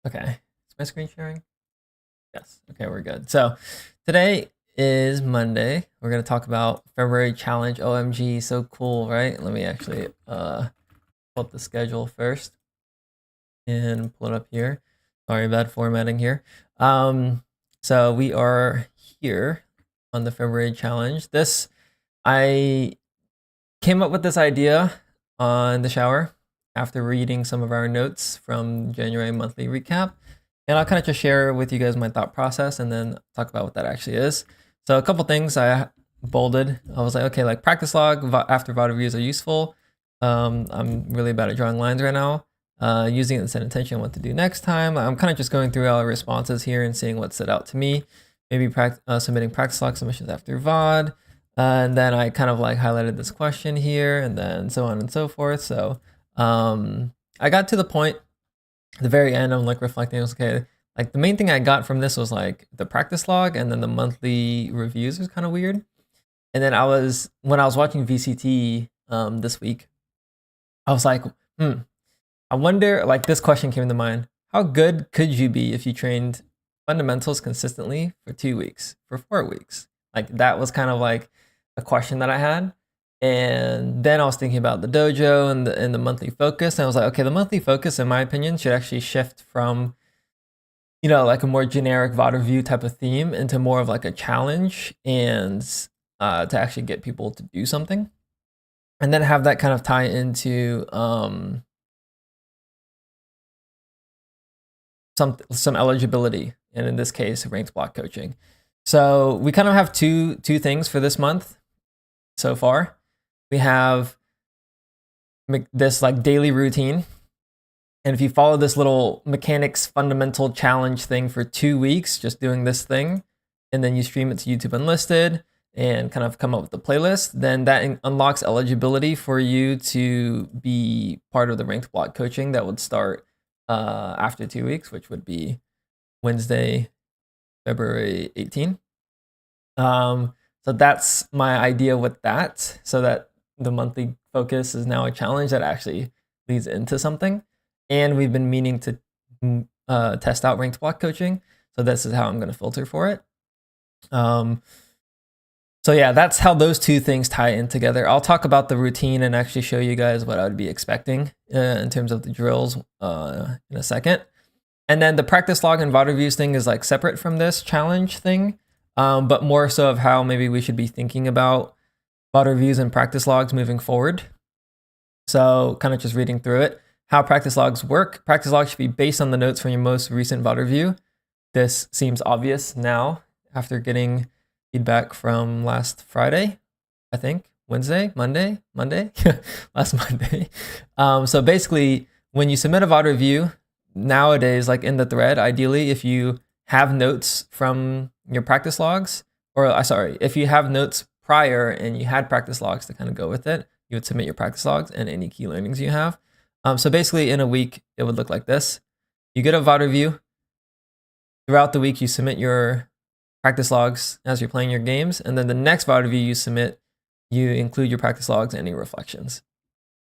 Okay. Is my screen sharing? Yes. Okay, we're good. So today is Monday. We're gonna talk about February challenge. OMG, so cool, right? Let me actually pull up the schedule first and pull it up here. Sorry, bad formatting here. So we are here on the February challenge. I came up with this idea on the shower after reading some of our notes from January monthly recap. And I'll kind of just share with you guys my thought process and then talk about what that actually is. So a couple things I bolded. I was like, okay, like practice log after VOD reviews are useful. I'm really bad at drawing lines right now. Using it to set intention what to do next time. I'm kind of just going through our responses here and seeing what stood out to me. Maybe submitting practice log submissions after VOD. And then I kind of like highlighted this question here and then so on and so forth. So I got to the point at the very end, I'm like reflecting, I was okay, like the main thing I got from this was like the practice log and then the monthly reviews was kind of weird. And then when I was watching VCT this week, I was like, I wonder, like this question came to mind. How good could you be if you trained fundamentals consistently for 2 weeks, for 4 weeks? Like that was kind of like a question that I had. And then I was thinking about the dojo and the monthly focus. And I was like, okay, the monthly focus, in my opinion, should actually shift from, like a more generic VOD review type of theme into more of like a challenge and to actually get people to do something. And then have that kind of tie into some eligibility, and in this case, ranked block coaching. So we kind of have two things for this month so far. We have this like daily routine, and if you follow this little mechanics fundamental challenge thing for 2 weeks, just doing this thing, and then you stream it to YouTube Unlisted and kind of come up with the playlist, then that unlocks eligibility for you to be part of the ranked block coaching that would start after 2 weeks, which would be Wednesday, February 18. So that's my idea with that, so that the monthly focus is now a challenge that actually leads into something. And we've been meaning to test out ranked block coaching. So this is how I'm going to filter for it. So yeah, that's how those two things tie in together. I'll talk about the routine and actually show you guys what I would be expecting in terms of the drills in a second. And then the practice log and VOD reviews thing is like separate from this challenge thing, but more so of how maybe we should be thinking about VOD reviews and practice logs moving forward. So kind of just reading through it, how practice logs work. Practice logs should be based on the notes from your most recent VOD review. This seems obvious now after getting feedback from last Friday, I think, Monday, last Monday. So basically, when you submit a VOD review, nowadays, like in the thread, ideally, if you have notes from your practice logs, or sorry, if you have notes prior and you had practice logs to kind of go with it, you would submit your practice logs and any key learnings you have. So basically, in a week, it would look like this. You get a VOD review. Throughout the week, you submit your practice logs as you're playing your games, and then the next VOD review you submit, you include your practice logs and any reflections.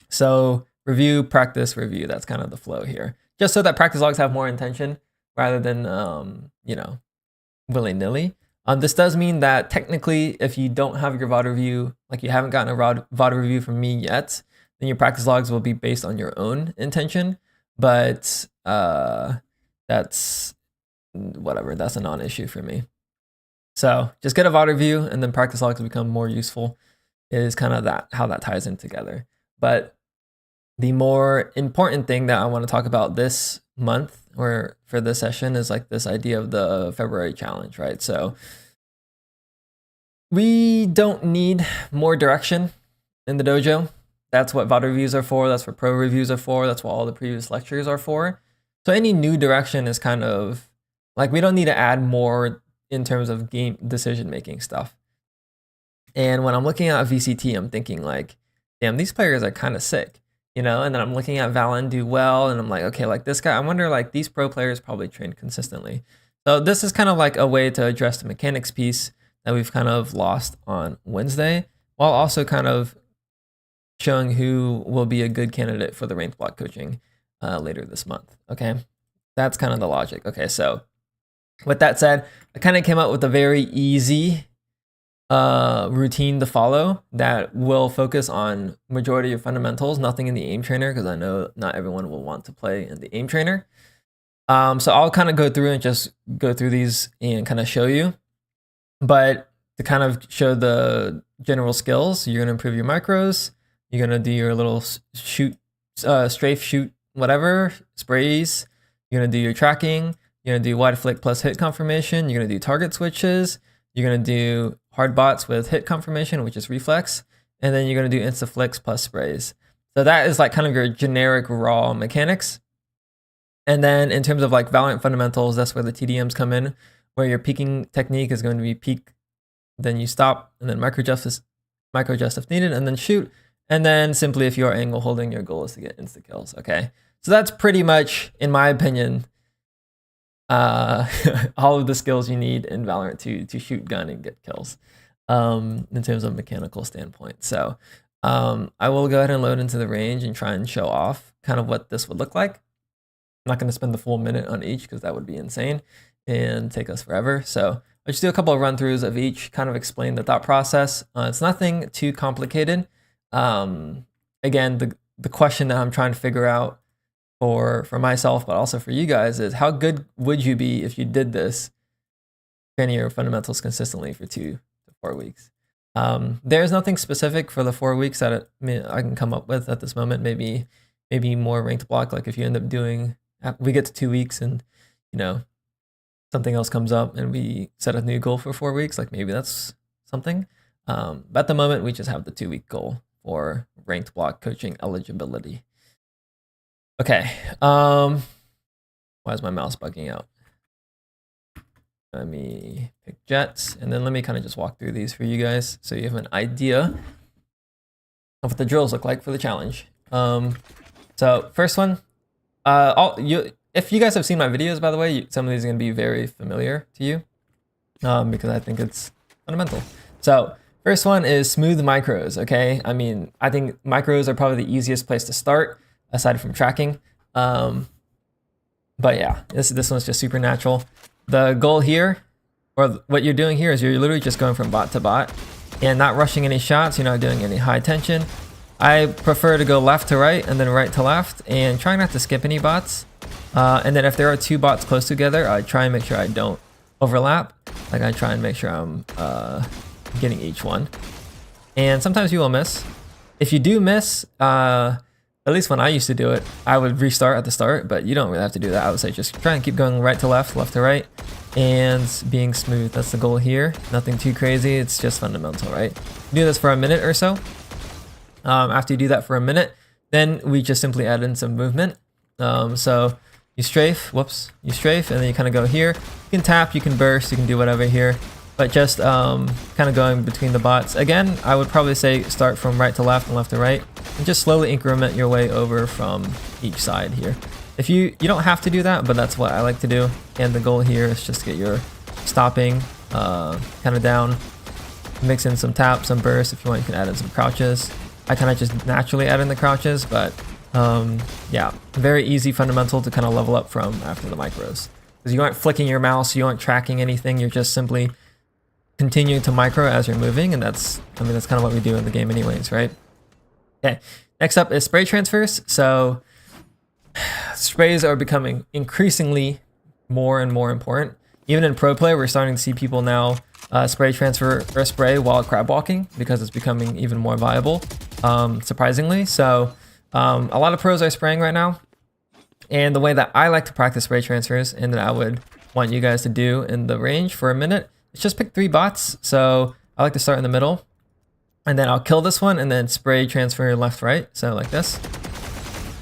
So review, practice, review. That's kind of the flow here, just so that practice logs have more intention rather than willy-nilly. This does mean that technically, if you don't have your VOD review, like you haven't gotten a VOD review from me yet, then your practice logs will be based on your own intention. But that's whatever. That's a non-issue for me. So just get a VOD review, and then practice logs become more useful. Is kind of how that ties in together. But the more important thing that I want to talk about this month or for this session is like this idea of the February challenge, right? So we don't need more direction in the dojo. That's what VOD reviews are for. That's what pro reviews are for. That's what all the previous lectures are for. So any new direction is kind of like, we don't need to add more in terms of game decision-making stuff. And when I'm looking at VCT, I'm thinking like, damn, these players are kind of sick, And then I'm looking at Valen do well, and I'm like, okay, like this guy, I wonder like these pro players probably train consistently. So this is kind of like a way to address the mechanics piece that we've kind of lost on Wednesday, while also kind of showing who will be a good candidate for the ranked block coaching later this month. Okay. That's kind of the logic. Okay, so with that said, I kind of came up with a very easy routine to follow that will focus on majority of fundamentals, nothing in the aim trainer, because I know not everyone will want to play in the aim trainer. So I'll kind of go through and just go through these and kind of show you. But to kind of show the general skills, you're going to improve your micros. You're going to do your little shoot, strafe, shoot, whatever, sprays. You're going to do your tracking. You're going to do wide flick plus hit confirmation. You're going to do target switches. You're going to do hard bots with hit confirmation, which is reflex. And then you're going to do insta flicks plus sprays. So that is like kind of your generic raw mechanics. And then in terms of like Valorant fundamentals, that's where the TDMs come in, where your peaking technique is going to be peak, then you stop, and then micro adjust if needed, and then shoot. And then simply if you're angle holding, your goal is to get insta kills. Okay. So that's pretty much, in my opinion, all of the skills you need in Valorant to shoot gun and get kills in terms of mechanical standpoint. So I will go ahead and load into the range and try and show off kind of what this would look like. I'm not going to spend the full minute on each because that would be insane and take us forever. So I'll just do a couple of run throughs of each, kind of explain the thought process. It's nothing too complicated. Again, the question that I'm trying to figure out for myself, but also for you guys, is how good would you be if you did this, training your fundamentals consistently for 2 to 4 weeks? There's nothing specific for the 4 weeks that I can come up with at this moment. Maybe more ranked block. Like if you end up doing, we get to 2 weeks and something else comes up and we set a new goal for 4 weeks. Like maybe that's something. But at the moment, we just have the 2-week goal for ranked block coaching eligibility. Okay. Why is my mouse bugging out? Let me pick jets, and then let me kind of just walk through these for you guys so you have an idea of what the drills look like for the challenge. So first one, if you guys have seen my videos, by the way, some of these are going to be very familiar to you because I think it's fundamental. So first one is smooth micros. Okay, I mean, I think micros are probably the easiest place to start aside from tracking. But yeah, this one's just super natural. The goal here, or what you're doing here, is you're literally just going from bot to bot and not rushing any shots. You're not doing any high tension. I prefer to go left to right and then right to left and try not to skip any bots. And then if there are 2 bots close together, I try and make sure I don't overlap. Like I try and make sure I'm getting each one. And sometimes you will miss. If you do miss, at least when I used to do it, I would restart at the start, but you don't really have to do that. I would say just try and keep going right to left, left to right, and being smooth. That's the goal here. Nothing too crazy. It's just fundamental, right? Do this for a minute or so. After you do that for a minute, then we just simply add in some movement. So you strafe, you strafe, and then you kind of go here. You can tap, you can burst, you can do whatever here, but just kind of going between the bots. Again, I would probably say start from right to left and left to right, and just slowly increment your way over from each side here. If you don't have to do that, but that's what I like to do. And the goal here is just to get your stopping kind of down, mix in some taps, some bursts. If you want, you can add in some crouches. I kind of just naturally add in the crouches, but yeah, very easy fundamental to kind of level up from after the micros. Because you aren't flicking your mouse, you aren't tracking anything, you're just simply continuing to micro as you're moving, and that's kind of what we do in the game anyways, right? Okay, next up is spray transfers. So sprays are becoming increasingly more and more important. Even in pro play, we're starting to see people now spray transfer or spray while crab walking because it's becoming even more viable, surprisingly. So a lot of pros are spraying right now. And the way that I like to practice spray transfers and that I would want you guys to do in the range for a minute is just pick 3 bots. So I like to start in the middle, and then I'll kill this one and then spray transfer left, right. So like this.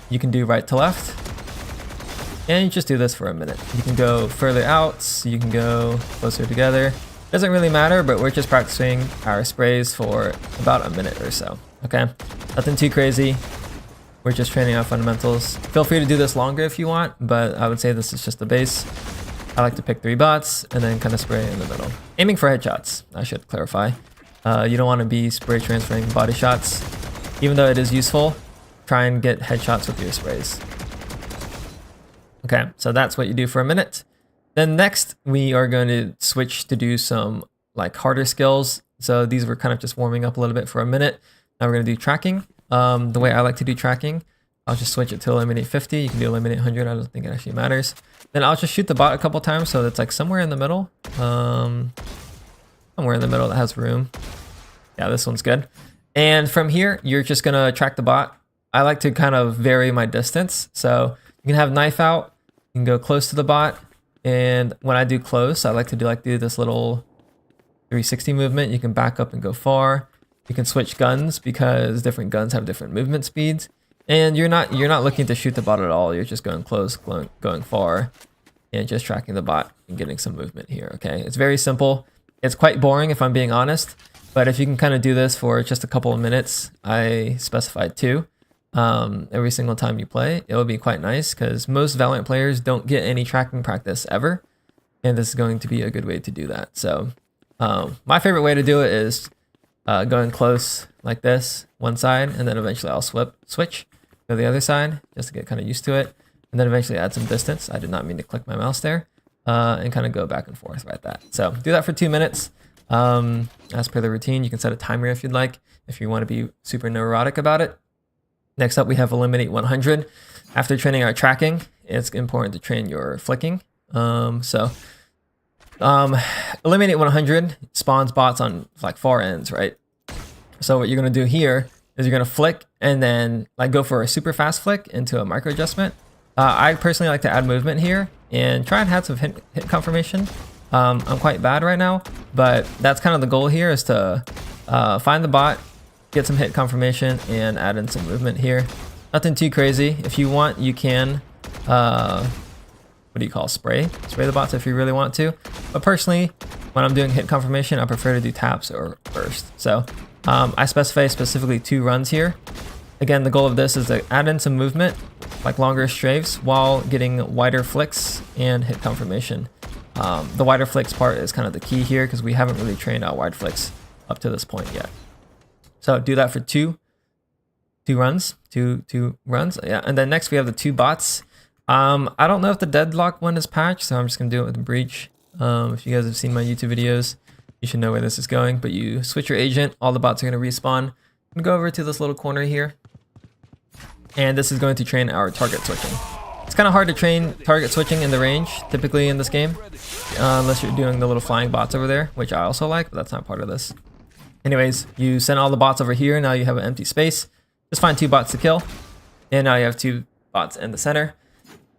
You can do right to left. And you just do this for a minute. You can go further out, you can go closer together. Doesn't really matter, but we're just practicing our sprays for about a minute or so. Okay, nothing too crazy. We're just training our fundamentals. Feel free to do this longer if you want, but I would say this is just the base. I like to pick 3 bots and then kind of spray in the middle. Aiming for headshots, I should clarify. You don't want to be spray transferring body shots. Even though it is useful, try and get headshots with your sprays. Okay, so that's what you do for a minute. Then next, we are going to switch to do some like harder skills. So these were kind of just warming up a little bit for a minute. Now we're going to do tracking. The way I like to do tracking, I'll just switch it to eliminate 50. You can do eliminate 100. I don't think it actually matters. Then I'll just shoot the bot a couple times. So it's like somewhere in the middle. Somewhere in the middle that has room. Yeah, this one's good. And from here, you're just going to track the bot. I like to kind of vary my distance. So you can have knife out. You can go close to the bot. And when I do close, I like to do this little 360 movement. You can back up and go far. You can switch guns because different guns have different movement speeds. And you're not looking to shoot the bot at all. You're just going close, going far, and just tracking the bot and getting some movement here. Okay, it's very simple. It's quite boring if I'm being honest, but if you can kind of do this for just a couple of minutes, I specified 2. Every single time you play, it will be quite nice because most Valorant players don't get any tracking practice ever, and this is going to be a good way to do that. So my favorite way to do it is going close like this, one side, and then eventually I'll switch to the other side just to get kind of used to it, and then eventually add some distance. I did not mean to click my mouse there, and kind of go back and forth like that. So do that for 2 minutes. As per the routine, you can set a timer if you'd like, if you want to be super neurotic about it. Next up, we have eliminate 100. After training our tracking, it's important to train your flicking. Eliminate 100 spawns bots on like far ends, right? So what you're gonna do here is you're gonna flick and then like go for a super fast flick into a micro adjustment. I personally like to add movement here and try and have some hit confirmation. I'm quite bad right now, but that's kind of the goal here, is to find the bot, get some hit confirmation, and add in some movement here. Nothing too crazy. If you want, you can what do you call, spray the bots if you really want to. But personally, when I'm doing hit confirmation, I prefer to do taps or burst. So I specify specifically 2 runs here. Again, the goal of this is to add in some movement, like longer strafes, while getting wider flicks and hit confirmation. The wider flicks part is kind of the key here because we haven't really trained out wide flicks up to this point yet. So do that for two runs. Yeah, and then next we have the 2 bots. I don't know if the deadlock one is patched, so I'm just gonna do it with the breach. If you guys have seen my YouTube videos, you should know where this is going. But you switch your agent, all the bots are gonna respawn. I'm gonna go over to this little corner here, and this is going to train our target switching. It's kind of hard to train target switching in the range, typically in this game, unless you're doing the little flying bots over there, which I also like, but that's not part of this. Anyways, you send all the bots over here. Now you have an empty space. Just find 2 bots to kill. And now you have 2 bots in the center.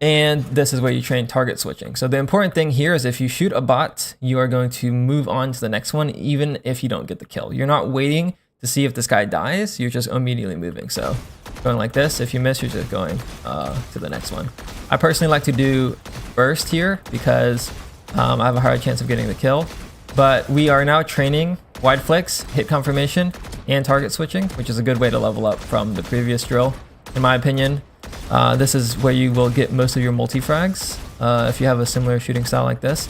And this is where you train target switching. So the important thing here is if you shoot a bot, you are going to move on to the next one, even if you don't get the kill. You're not waiting to see if this guy dies. You're just immediately moving. So going like this, if you miss, you're just going to the next one. I personally like to do burst here because I have a higher chance of getting the kill. But we are now training wide flicks, hit confirmation, and target switching, which is a good way to level up from the previous drill, in my opinion. This is where you will get most of your multi-frags if you have a similar shooting style like this.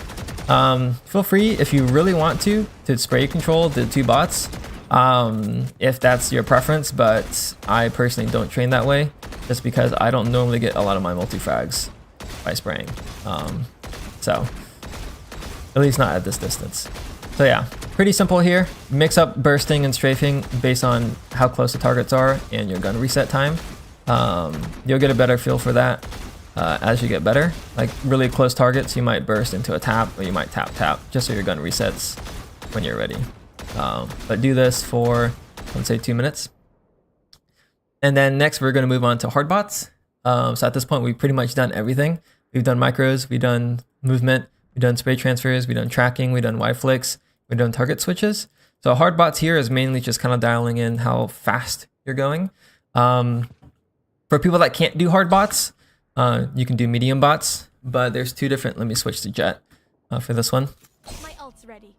Feel free, if you really want to spray control the 2 bots, if that's your preference, but I personally don't train that way, just because I don't normally get a lot of my multi-frags by spraying. So at least not at this distance. So yeah, pretty simple here. Mix up bursting and strafing based on how close the targets are and your gun reset time. You'll get a better feel for that as you get better. Like really close targets, you might burst into a tap, or you might tap, just so your gun resets when you're ready. But do this for, let's say, 2 minutes. And then next we're going to move on to hard bots. So at this point, we've pretty much done everything. We've done micros, we've done movement, we've done spray transfers, we've done tracking, we've done wide flicks, we've done target switches. So hard bots here is mainly just kind of dialing in how fast you're going. For people that can't do hard bots, you can do medium bots, but there's 2 different. Let me switch to jet for this one. My ult's ready.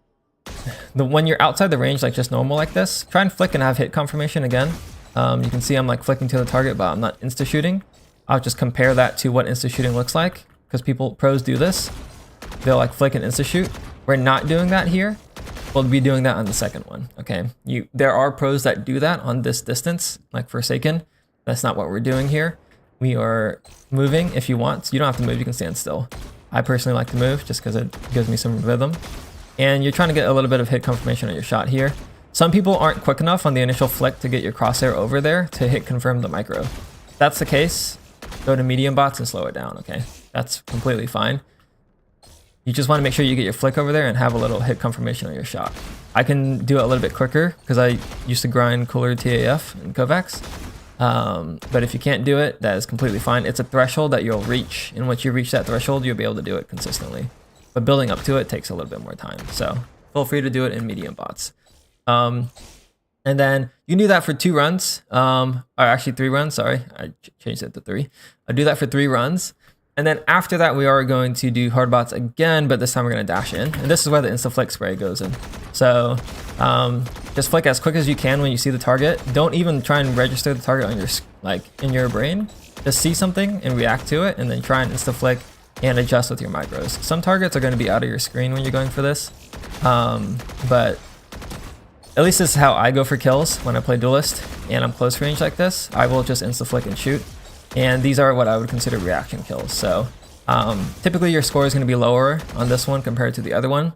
When you're outside the range, like just normal like this, try and flick and have hit confirmation again. You can see I'm like flicking to the target, but I'm not insta shooting. I'll just compare that to what insta shooting looks like, because pros do this. They'll like flick and insta shoot. We're not doing that here. We'll be doing that on the second one. Okay, there are pros that do that on this distance, like Forsaken. That's not what we're doing here. we are moving if you want. So you don't have to move, you can stand still. I personally like to move just because it gives me some rhythm. And you're trying to get a little bit of hit confirmation on your shot here. Some people aren't quick enough on the initial flick to get your crosshair over there to hit confirm the micro. If that's the case, go to medium bots and slow it down, okay? That's completely fine. You just want to make sure you get your flick over there and have a little hit confirmation on your shot. I can do it a little bit quicker because I used to grind cooler TAF and Kovacs. But if you can't do it, that is completely fine. It's a threshold that you'll reach, and once you reach that threshold, you'll be able to do it consistently. But building up to it takes a little bit more time. So feel free to do it in medium bots. And then you can do that for 2 runs, or actually 3 runs. Sorry, I changed it to 3. I'll do that for 3 runs. And then after that, we are going to do hard bots again, but this time we're going to dash in. And this is where the insta flick spray goes in. So just flick as quick as you can when you see the target. Don't even try and register the target on your in your brain. Just see something and react to it, and then try and insta flick and adjust with your micros. Some targets are going to be out of your screen when you're going for this, but at least this is how I go for kills when I play Duelist and I'm close range like this. I will just insta flick and shoot, and these are what I would consider reaction kills. So typically your score is going to be lower on this one compared to the other one.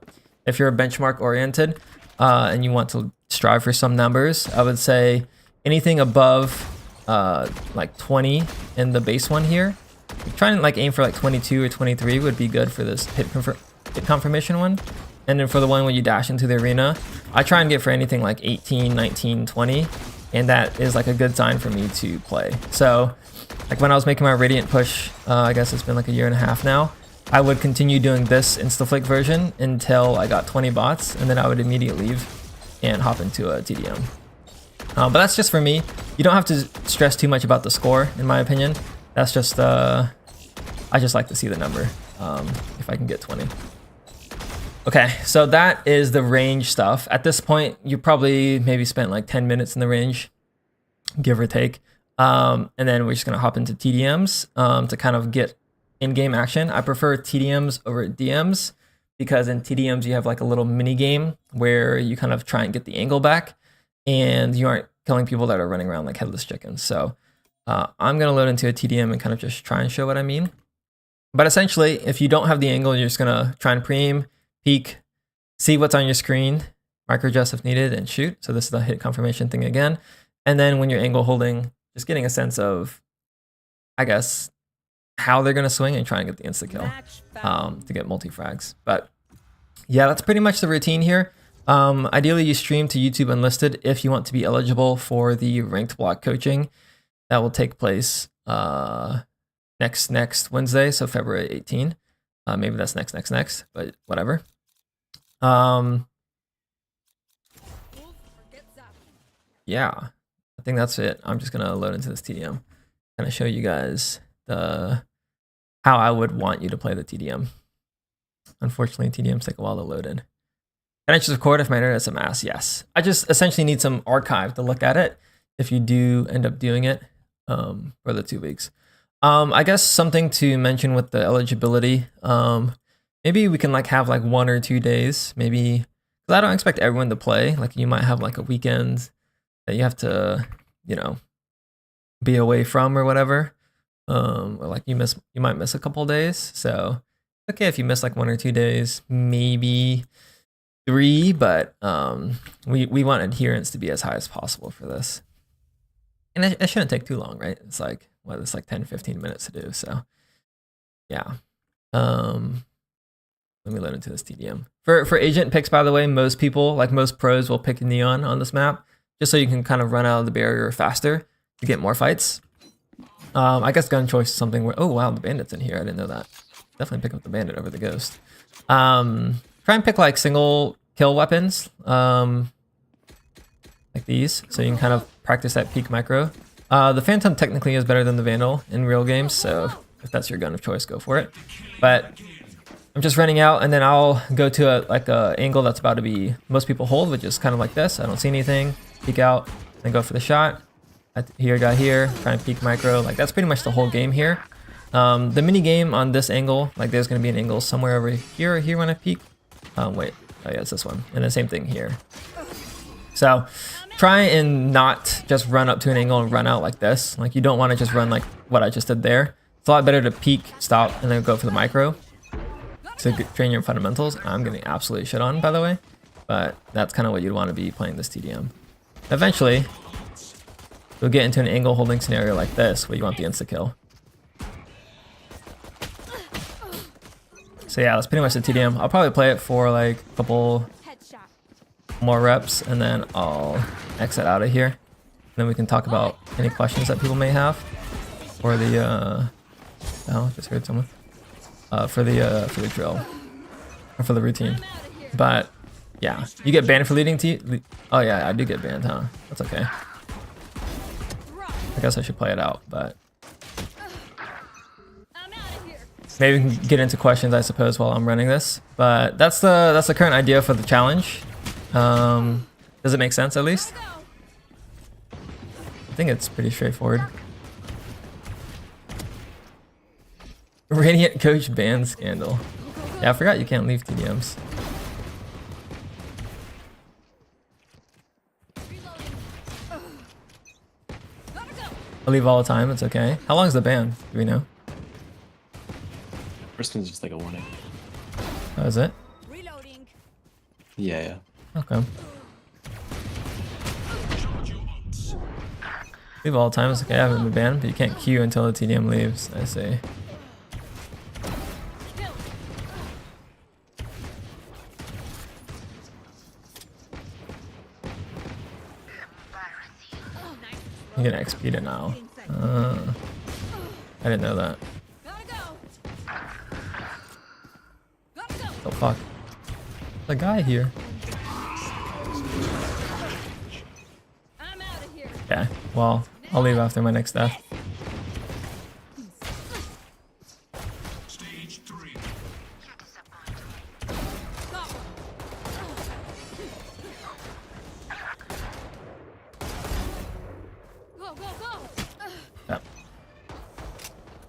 If you're benchmark oriented and you want to strive for some numbers, I would say anything above like 20 in the base one here. Try and aim for 22 or 23 would be good for this hit confirmation one. And then for the one when you dash into the arena, I try and get for anything like 18, 19, 20. And that is a good sign for me to play. So when I was making my Radiant push, I guess it's been like a year and a half now, I would continue doing this insta-flick version until I got 20 bots, and then I would immediately leave and hop into a TDM. But that's just for me. You don't have to stress too much about the score, in my opinion. That's just, I just like to see the number, if I can get 20. Okay, so that is the range stuff. At this point, you probably maybe spent like 10 minutes in the range, give or take. And then we're just gonna hop into TDMs to kind of get in-game action. I prefer TDMs over DMs because in TDMs you have like a little mini game where you kind of try and get the angle back, and you aren't killing people that are running around like headless chickens. So I'm gonna load into a TDM and kind of just try and show what I mean. But essentially, if you don't have the angle, you're just gonna try and pre-aim, peek, see what's on your screen, micro adjust if needed, and shoot. So this is the hit confirmation thing again. And then when you're angle holding, just getting a sense of, I guess, how they're gonna swing and try and get the insta kill to get multi-frags. But yeah, that's pretty much the routine here. Ideally, you stream to YouTube Unlisted if you want to be eligible for the ranked block coaching that will take place next Wednesday, so February 18. Maybe that's next, but whatever. Yeah, I think that's it. I'm just gonna load into this TDM, kind of show you guys how I would want you to play the TDM. Unfortunately, TDMs take a while to load in. Can I just record if my internet's a mess? Yes. I just essentially need some archive to look at it if you do end up doing it for the 2 weeks. I guess something to mention with the eligibility, maybe we can have 1 or 2 days, maybe, because I don't expect everyone to play. You might have a weekend that you have to, be away from or whatever. Or you might miss a couple days. So okay, if you miss 1 or 2 days, maybe 3, but we want adherence to be as high as possible for this. And it shouldn't take too long, right? It's it's 10-15 minutes to do. So yeah. Let me load into this TDM. For agent picks, by the way, most people, most pros, will pick Neon on this map just so you can kind of run out of the barrier faster to get more fights. I guess gun choice is something where, oh wow, the bandit's in here. I didn't know that. Definitely pick up the bandit over the ghost. Try and pick single kill weapons, like these, so you can kind of practice that peak micro. The Phantom technically is better than the Vandal in real games, so if that's your gun of choice, go for it. But I'm just running out, and then I'll go to a angle that's about to be most people hold, which is kind of like this. I don't see anything. Peek out, then go for the shot. Here, got here. Try and peek micro. That's pretty much the whole game here. The mini game on this angle, there's gonna be an angle somewhere over here or here when I peek. Wait, oh yeah, it's this one, and the same thing here. So try and not just run up to an angle and run out like this. Like you don't want to just run like what I just did there. It's a lot better to peek, stop, and then go for the micro to train your fundamentals. I'm getting absolutely shit on, by the way, but that's kind of what you'd want to be playing this TDM. Eventually, you'll get into an angle holding scenario like this where you want the insta kill. So yeah, that's pretty much the TDM. I'll probably play it for like a couple more reps and then I'll exit out of here. Then we can talk about any questions that people may have for the oh, just heard someone. For the drill or for the routine. But yeah, you get banned for leading T. Oh yeah, I do get banned, huh? That's okay. I guess I should play it out, but maybe we can get into questions, I suppose, while I'm running this. But that's the current idea for the challenge. Does it make sense at least? I think it's pretty straightforward. Radiant coach ban scandal. Yeah, I forgot you can't leave TDMs. I leave all the time, it's okay. How long is the ban? Do we know? First one's just like a warning. Oh, is it? Yeah. Okay. Leave all the time, it's okay, I haven't been banned, but you can't queue until the TDM leaves, I see. You can XP it now. I didn't know that. Oh fuck. The guy here. Okay, well, I'll leave after my next death. Stage 3.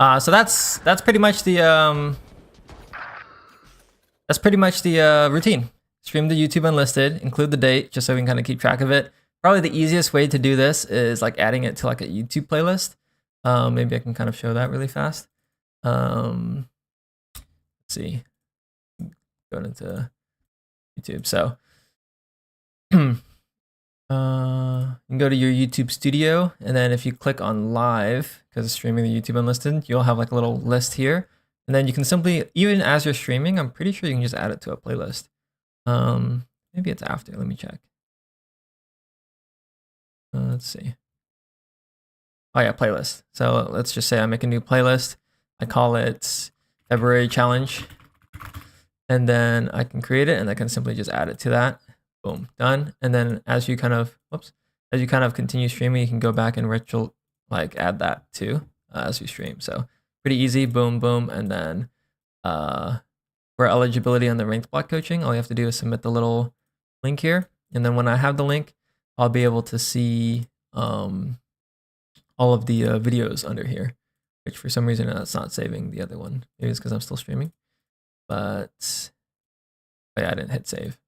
Yeah. So that's pretty much the routine. Stream the YouTube unlisted, include the date, just so we can kind of keep track of it. Probably the easiest way to do this is like adding it to like a YouTube playlist. Maybe I can kind of show that really fast. Let's see. Going into YouTube. So you can go to your YouTube studio, and then if you click on live, because it's streaming the YouTube unlisted, you'll have like a little list here. And then you can simply, even as you're streaming, I'm pretty sure you can just add it to a playlist. Maybe it's after, let me check. Let's see. Oh yeah, playlist. So let's just say I make a new playlist. I call it February Challenge. And then I can create it and I can simply just add it to that. Boom, done. And then as you kind of, as you kind of continue streaming, you can go back and add that too as you stream. So pretty easy, boom, boom. And then for eligibility on the ranked block coaching, all you have to do is submit the little link here. And then when I have the link, I'll be able to see all of the videos under here, which for some reason it's not saving the other one. Maybe it's because I'm still streaming, but yeah, I didn't hit save.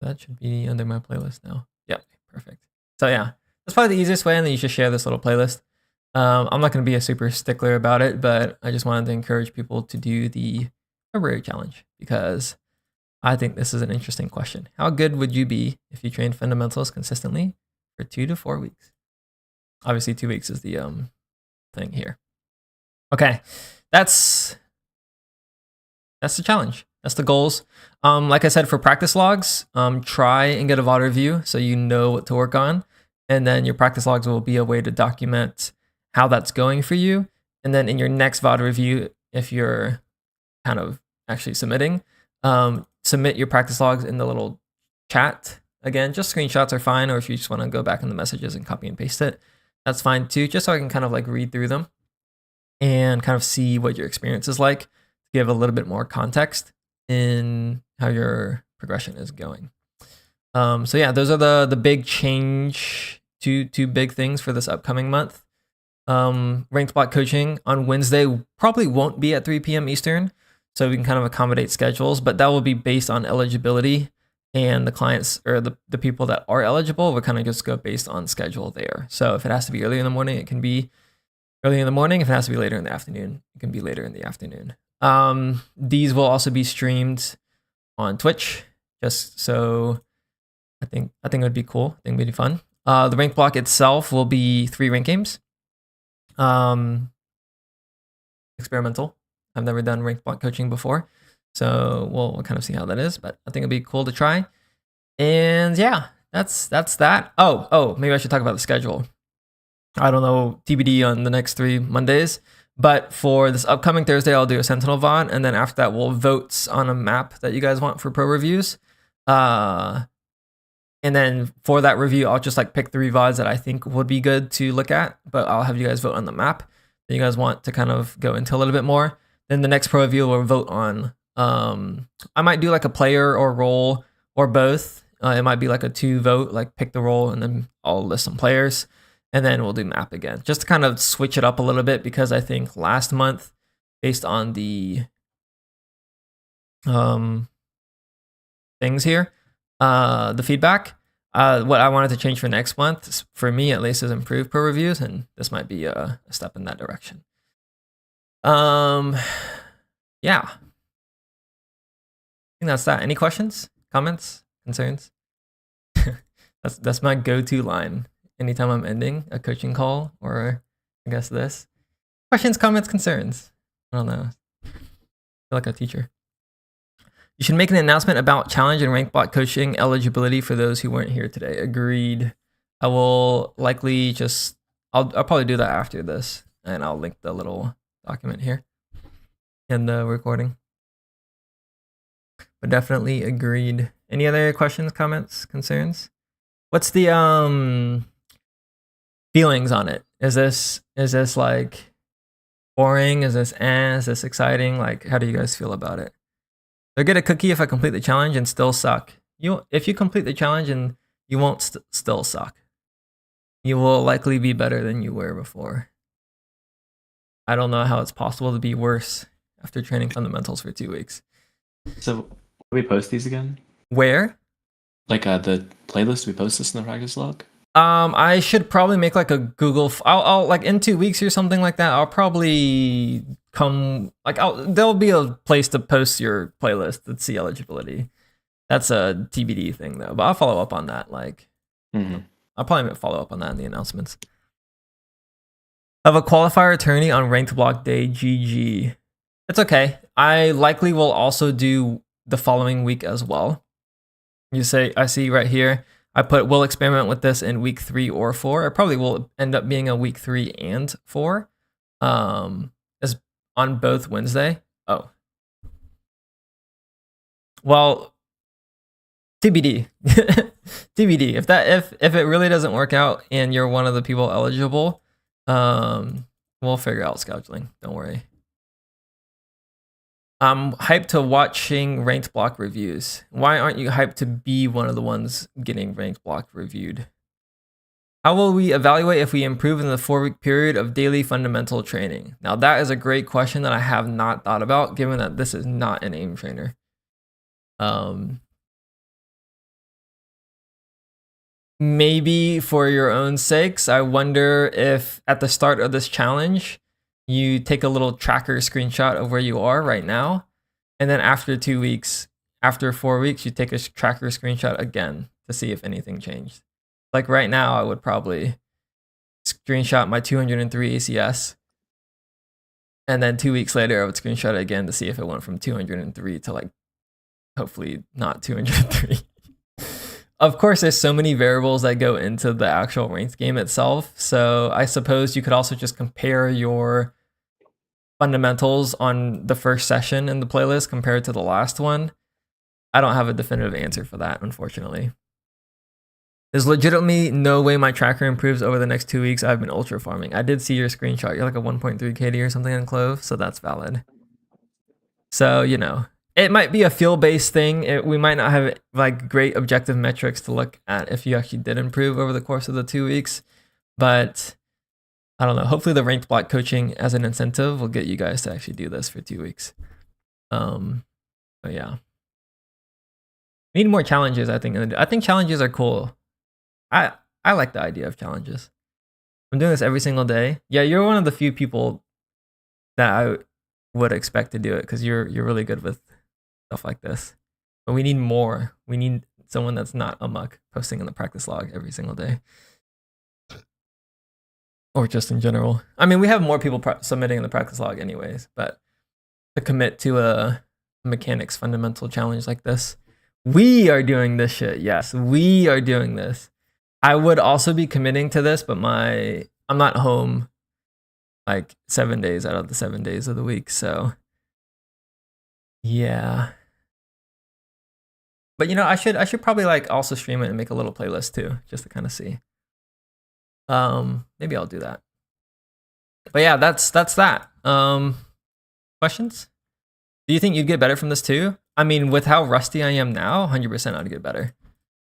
That should be under my playlist now. Yep, perfect. So yeah, that's probably the easiest way, and then you should share this little playlist. I'm not going to be a super stickler about it, but I just wanted to encourage people to do the February challenge because I think this is an interesting question. How good would you be if you trained fundamentals consistently for 2 to 4 weeks? Obviously 2 weeks is the thing here. Okay, that's the challenge. That's the goals. Like I said, for practice logs, try and get a VOD review so you know what to work on. And then your practice logs will be a way to document how that's going for you. And then in your next VOD review, if you're kind of actually submitting, submit your practice logs in the little chat. Again, just screenshots are fine, or if you just want to go back in the messages and copy and paste it, that's fine too, just so I can kind of like read through them and kind of see what your experience is like, to give a little bit more context in how your progression is going. So yeah, those are the big change, two big things for this upcoming month. Ranked block coaching on Wednesday probably won't be at 3 p.m. Eastern, so we can kind of accommodate schedules, but that will be based on eligibility. and the clients or the people that are eligible would kind of just go based on schedule there. So if it has to be early in the morning, it can be early in the morning. If it has to be later in the afternoon, it can be later in the afternoon. These will also be streamed on Twitch, just so I think it would be cool. I think it'd be fun. The rank block itself will be 3 rank games. Experimental. I've never done rank block coaching before, so we'll kind of see how that is. But I think it'd be cool to try. And yeah, that's that. Oh, maybe I should talk about the schedule. I don't know, TBD on the next 3 Mondays. But for this upcoming Thursday, I'll do a Sentinel VOD, and then after that, we'll vote on a map that you guys want for pro reviews. And then for that review, I'll just like pick 3 VODs that I think would be good to look at, but I'll have you guys vote on the map that you guys want to kind of go into a little bit more. Then the next pro review will vote on, I might do like a player or role or both. It might be like a 2 vote, like pick the role and then I'll list some players. And then we'll do map again, just to kind of switch it up a little bit, because I think last month, based on the things here, the feedback, what I wanted to change for next month, for me at least, is improve pro reviews, and this might be a step in that direction. Yeah. I think that's that. Any questions, comments, concerns? That's my go-to line. Anytime I'm ending a coaching call, or I guess this. Questions, comments, concerns. I don't know. I feel like a teacher. You should make an announcement about challenge and rank block coaching eligibility for those who weren't here today. Agreed. I will likely just, I'll probably do that after this, and I'll link the little document here in the recording. But definitely agreed. Any other questions, comments, concerns? What's the feelings on it? Is this like boring? Is this exciting? Like, how do you guys feel about it? Do I get a cookie if I complete the challenge and still suck? If you complete the challenge and you won't still suck. You will likely be better than you were before. I don't know how it's possible to be worse after training fundamentals for 2 weeks. So, we post these again? Where? Like the playlist, we post this in the practice log? I should probably make like a Google. I'll like in 2 weeks or something like that. I'll probably come like there'll be a place to post your playlist and see eligibility. That's a TBD thing though, but I'll follow up on that. Like, I'll probably follow up on that in the announcements. Of a qualifier attorney on ranked block day. GG. It's okay. I likely will also do the following week as well. You say, I see right here. I put, we'll experiment with this in week 3 or 4. It probably will end up being a week 3 and 4. Is on both Wednesday. Oh. Well, TBD. TBD. If it really doesn't work out and you're one of the people eligible, we'll figure out scheduling. Don't worry. I'm hyped to watching ranked block reviews. Why aren't you hyped to be one of the ones getting ranked block reviewed? How will we evaluate if we improve in the 4-week period of daily fundamental training? Now that is a great question that I have not thought about, given that this is not an AIM trainer. Maybe for your own sakes, I wonder if at the start of this challenge, you take a little tracker screenshot of where you are right now. And then after 2 weeks, after 4 weeks, you take a tracker screenshot again to see if anything changed. Like right now, I would probably screenshot my 203 ACS. And then 2 weeks later, I would screenshot it again to see if it went from 203 to like, hopefully not 203. Of course, there's so many variables that go into the actual ranked game itself. So I suppose you could also just compare your fundamentals on the first session in the playlist compared to the last one. I don't have a definitive answer for that, unfortunately. There's legitimately no way my tracker improves over the next 2 weeks. I've been ultra farming. I did see your screenshot. You're like a 1.3 KD or something on Clove, so that's valid. So, you know, it might be a feel-based thing. We might not have like great objective metrics to look at if you actually did improve over the course of the 2 weeks, but I don't know. Hopefully the ranked block coaching as an incentive will get you guys to actually do this for 2 weeks. But yeah. We need more challenges, I think. I think challenges are cool. I like the idea of challenges. I'm doing this every single day. Yeah, you're one of the few people that I would expect to do it because you're really good with stuff like this. But we need more. We need someone that's not amok posting in the practice log every single day. Or just in general. I mean, we have more people submitting in the practice log anyways, but to commit to a mechanics fundamental challenge like this, we are doing this shit. Yes, we are doing this. I would also be committing to this, but I'm not home like 7 days out of the 7 days of the week, so yeah. But I should probably like also stream it and make a little playlist too, just to kind of see. Maybe I'll do that. But yeah, that's that. Questions? Do you think you'd get better from this too? I mean, with how rusty I am now, 100% I'd get better.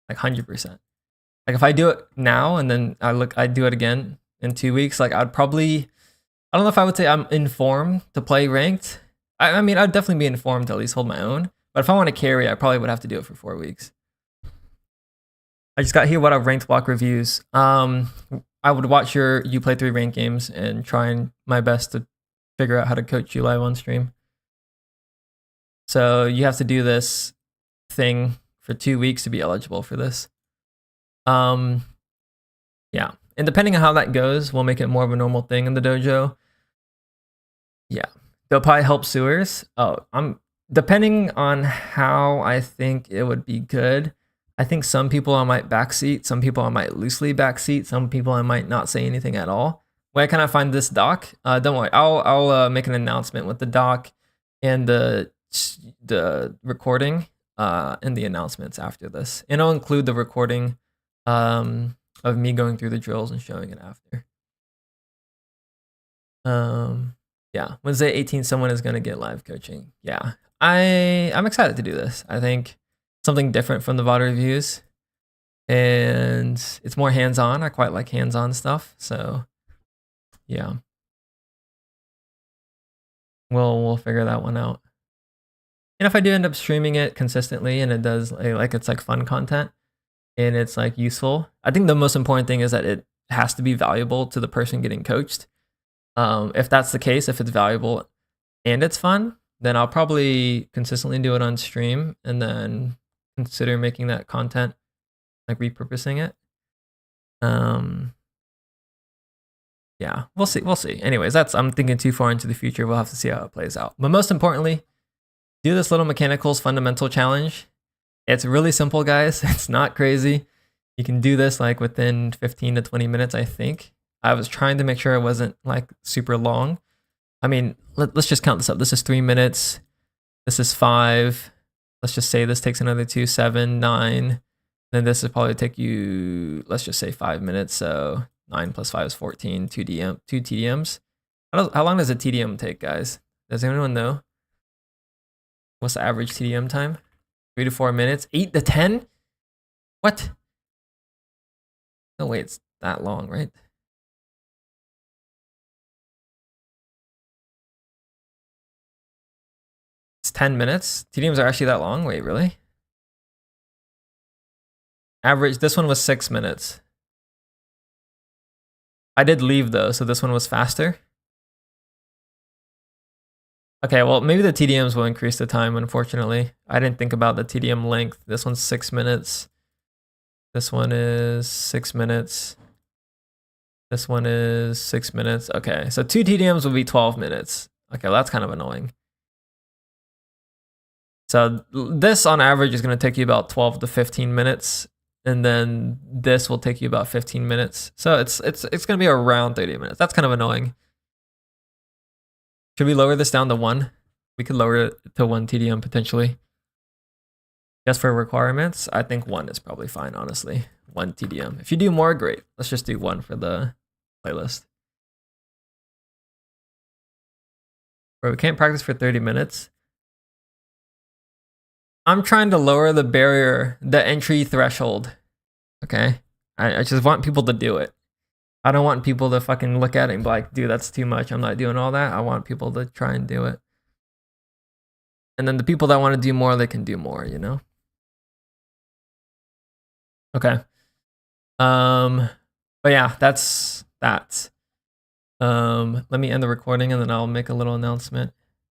Like 100%. Like if I do it now and then I do it again in 2 weeks, like I don't know if I would say I'm informed to play ranked. I mean, I'd definitely be informed to at least hold my own. But if I want to carry, I probably would have to do it for 4 weeks. I just got here what are ranked block reviews. I would watch your Uplay3 ranked games and try my best to figure out how to coach you live on stream. So you have to do this thing for 2 weeks to be eligible for this. Yeah. And depending on how that goes, we'll make it more of a normal thing in the dojo. Yeah. They'll probably help sewers. Depending on how I think it would be good. I think some people I might backseat, some people I might loosely backseat, some people I might not say anything at all. Where can I find this doc? Don't worry, I'll make an announcement with the doc and the recording and the announcements after this, and I'll include the recording of me going through the drills and showing it after. Yeah, Wednesday 18th, someone is gonna get live coaching. Yeah, I'm excited to do this. I think something different from the VOD reviews, and it's more hands-on. I quite like hands-on stuff, so yeah, we'll figure that one out. And if I do end up streaming it consistently and it does like it's like fun content and it's like useful, I think the most important thing is that it has to be valuable to the person getting coached. If that's the case, if it's valuable and it's fun, then I'll probably consistently do it on stream and then consider making that content, like repurposing it. Yeah, we'll see. Anyways, I'm thinking too far into the future. We'll have to see how it plays out. But most importantly, do this little mechanicals fundamental challenge. It's really simple, guys. It's not crazy. You can do this like within 15 to 20 minutes, I think. I was trying to make sure it wasn't like super long. I mean, let's just count this up. This is 3 minutes. This is 5. Let's just say this takes another 2, 7, 9. Then this will probably take you, let's just say 5 minutes. So 9 plus 5 is 14, 2 TDMs. How long does a TDM take, guys? Does anyone know? What's the average TDM time? 3 to 4 minutes? 8 to 10? What? No way it's that long, right? It's 10 minutes? TDMs are actually that long? Wait, really? Average, this one was 6 minutes. I did leave though, so this one was faster. Okay, well, maybe the TDMs will increase the time, unfortunately. I didn't think about the TDM length. This one's 6 minutes. This one is 6 minutes. This one is 6 minutes. Okay, so 2 TDMs will be 12 minutes. Okay, well, that's kind of annoying. So this on average is going to take you about 12 to 15 minutes. And then this will take you about 15 minutes. So it's going to be around 30 minutes. That's kind of annoying. Should we lower this down to 1? We could lower it to 1 TDM potentially. Just for requirements, I think 1 is probably fine, honestly. 1 TDM. If you do more, great. Let's just do 1 for the playlist. Bro, we can't practice for 30 minutes. I'm trying to lower the barrier, the entry threshold. Okay? I just want people to do it. I don't want people to fucking look at it and be like, dude, that's too much. I'm not doing all that. I want people to try and do it. And then the people that want to do more, they can do more, you know? Okay. But yeah, that's that. Let me end the recording and then I'll make a little announcement.